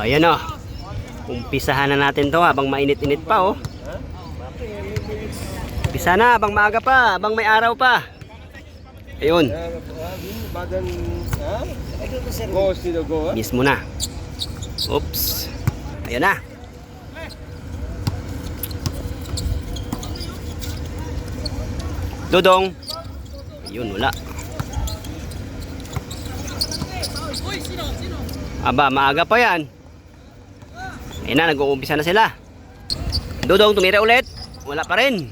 Ayan o. Umpisahan na natin to habang mainit-init pa oh. Umpisa na habang maaga pa, habang may araw pa. Ayun. Mismo na. Oops. Ayan na. Dodong. Ayun, wala. Aba, maaga pa yan. Ayun na, nag-uumpisa na sila. Dodong, tumira ulit. Wala pa rin.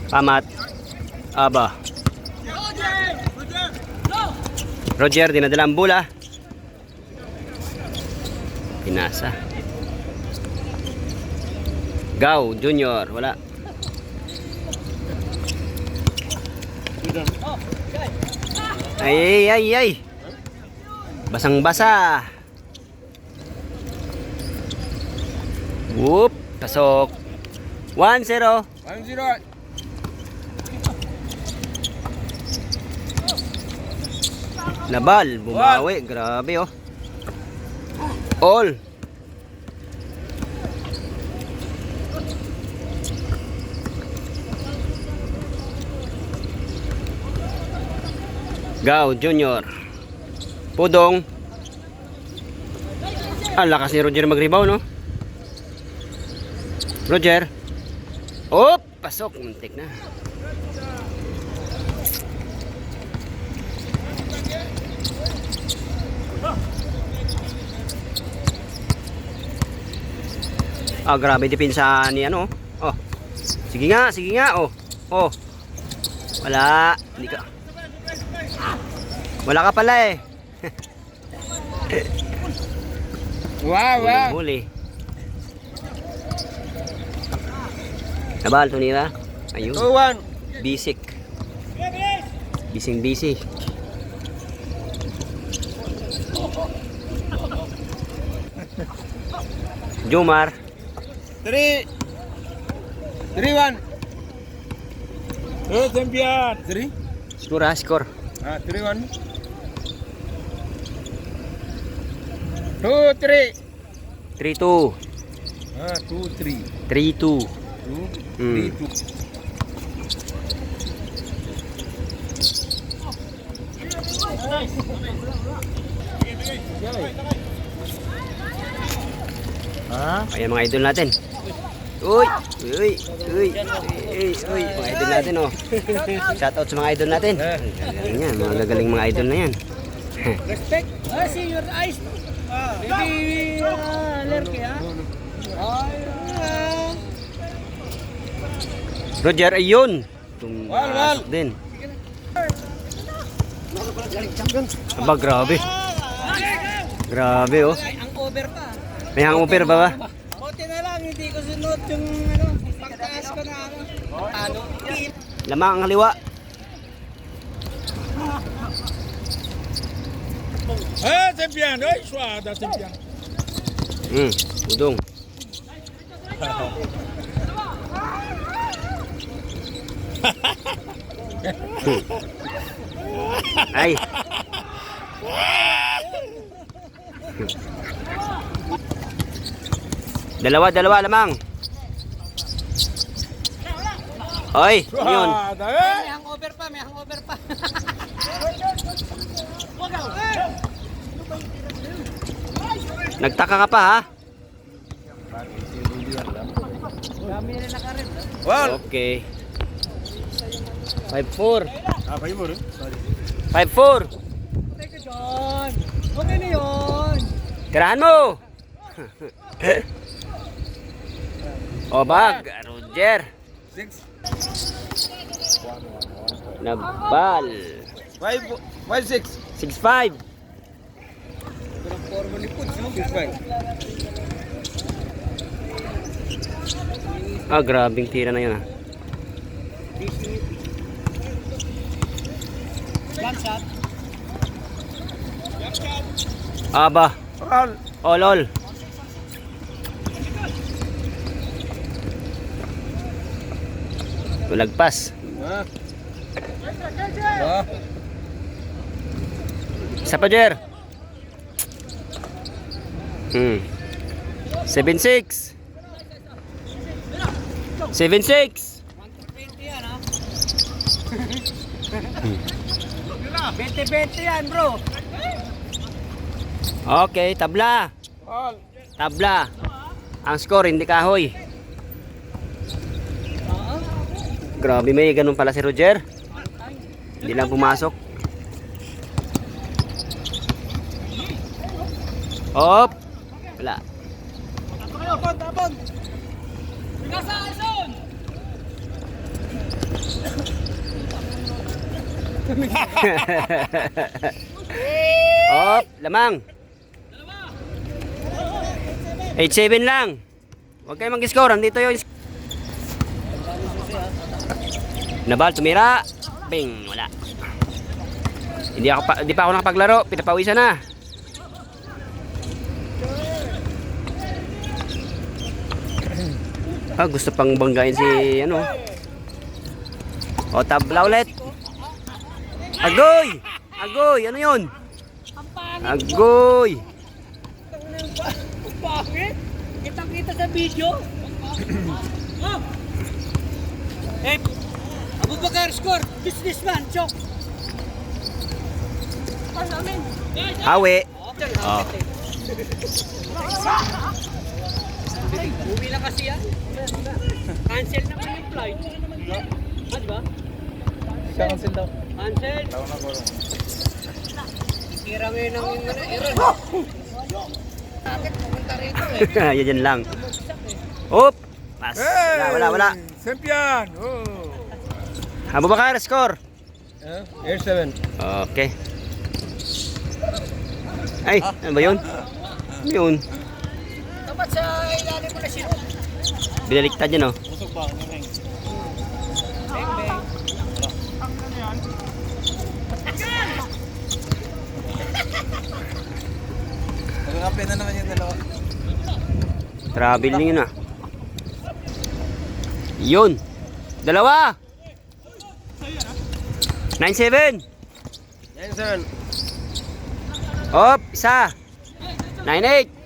Pamat. Aba. Roger, dinadala ang bola. Pinasa. Gao, Junior, wala. Ay, ay, ay. Basang-basa. Whoop, pasok. 1-0. 1-0. Nabal, bumawi, grabe oh. All. Gao, Junior. Pudong. Ang lakas ni Roger mag-rebound, no? Roger. Op, pasok. Muntik na. Ah, grabe depensa ni ano. Oh. Sige nga, oh. Oh. Wala, hindi ka. Wala ka pala eh. Wow, wow. Huli. Nabal, tunira. Ayun. 2-1. Bisik. Bising busy. Jomar. 3-1. Champion. 3. Skor. 3-1. 2-3. 3-2. 2-3. 3-2. 2-3. Ayan mga idol natin. Uy, mga idol natin oh. Shout out sa mga idol natin. Galing yan, mga gagaling mga idol na yan. Respect. See your eyes. Maybe lurky ha. Roger, ayun. Wal. Din. Aba, grabe. Grabe oh. Ang over pa. May hangover ba ba? Buti na lang hindi ko sunod yung pagtaas ko na ano. Lamang ang haliwa. Champion. Ay, suada champion. Udong. Ay. Dalawa lamang. Oy, yun. May hangover pa. Nagtaka ka pa ha? Dami na nakarin. Wal. Okay. 5-4. 5-4. Sorry. 5-4. Okay ka dyan. Okay na yun. Tirahan mo. O bag, Roger. 6. Nabal. 5-6. 6-5. Kurang forma likod. 6-5. Ah, grabing tira na yun ah. Jump shot. Aba. All. Tulagpas. Isa pa, Jer. 7-6. 7-6. 20 yan, ha? 20-20 yan, bro. Okay, tabla. Tabla. Ang score, hindi kahoy. Grabe, may ganun pala si Roger. Hindi lang pumasok. Hop. Wala. Tapon. Hop, lamang. 8-7 lang. Huwag kayo mag-score. Andito yung Nabal, tumira. Bing, wala. Hindi pa ako nakapaglaro. Pinapawisan na. Gusto pang banggain si ano. O, tabla ulit. Agoy! Agoy! Ano yun? Agoy! Bakit? Kitang-kita sa video. Abubakar score. Businessman, chok. Hawi. Oh. Uwi na kasi yan. Cancel naman yung flight. Di ba? Cancel daw. Cancel. Tawa na ko. Tira mo yun ang error. Bakit pumunta rito Yan lang. Hop! Pas. Wala. Champion! Oh! Abubakar, score. 8-7. Okay. Ay, ano ba yun? Ano yun? Dapat sa ilalim mo na sinot. Binaliktad yun, oh. Busog ba? Beng. Magkakape na naman yung dalawa. Traveling yun, ah. Yun. Dalawa. 9-7. 9-7. Hop, isa. 9-8.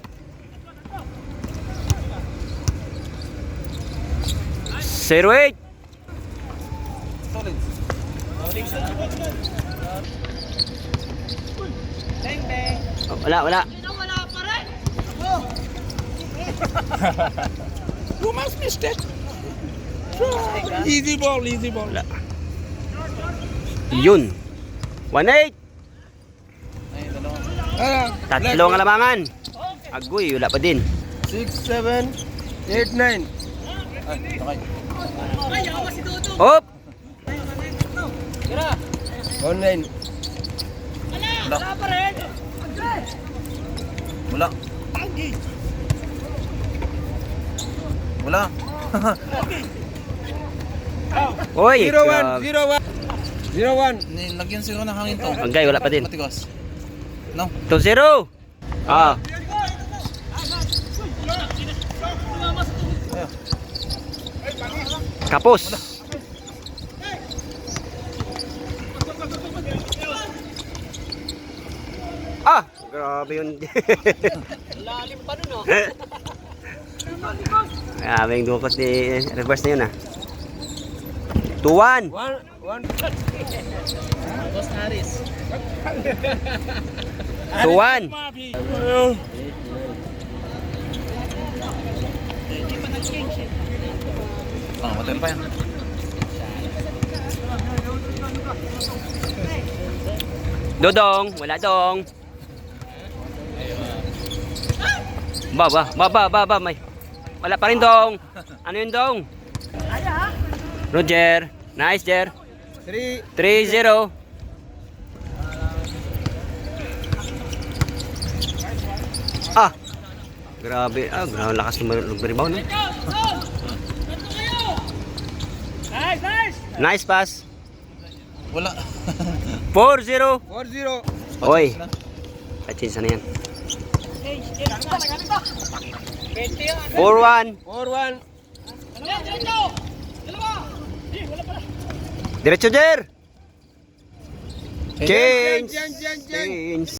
0-8. Solid. Beng. Oh, wala. Wala pa rin. You must miss that. Easy ball. Wala. Yun. 1-8. Tatlong alamangan. Agoy, wala pa din. 6, 7, 8, 9. Okay. Hop. Tira. 1-9. Wala pa rin. Wala. Wala. Oy. 0-1. grabe. 0-1. Lagyan zero ng hangin to. Agay, wala pa din. Matigos. No. 2-0. Ah. Kapos. Grabe yun. Lalim pa nun, oh. Grabe yung dukot ni reverse na yun, ah. 2-1. 1. Boss Aris. 2-1. Matagal pa yan. Dodong, wala dong. Ba, may. Wala pa rin dong. Ano yun dong? Roger, nice Jer. 3-0. Grabe, grabe lakas ng rebound, no? Nice pass. Wala. 4-0. 4-0. Oy. Kachinsa na yan. 4-1. 4-1. Diretso, Jer. Change! Yan, yan, yan, yan. Change!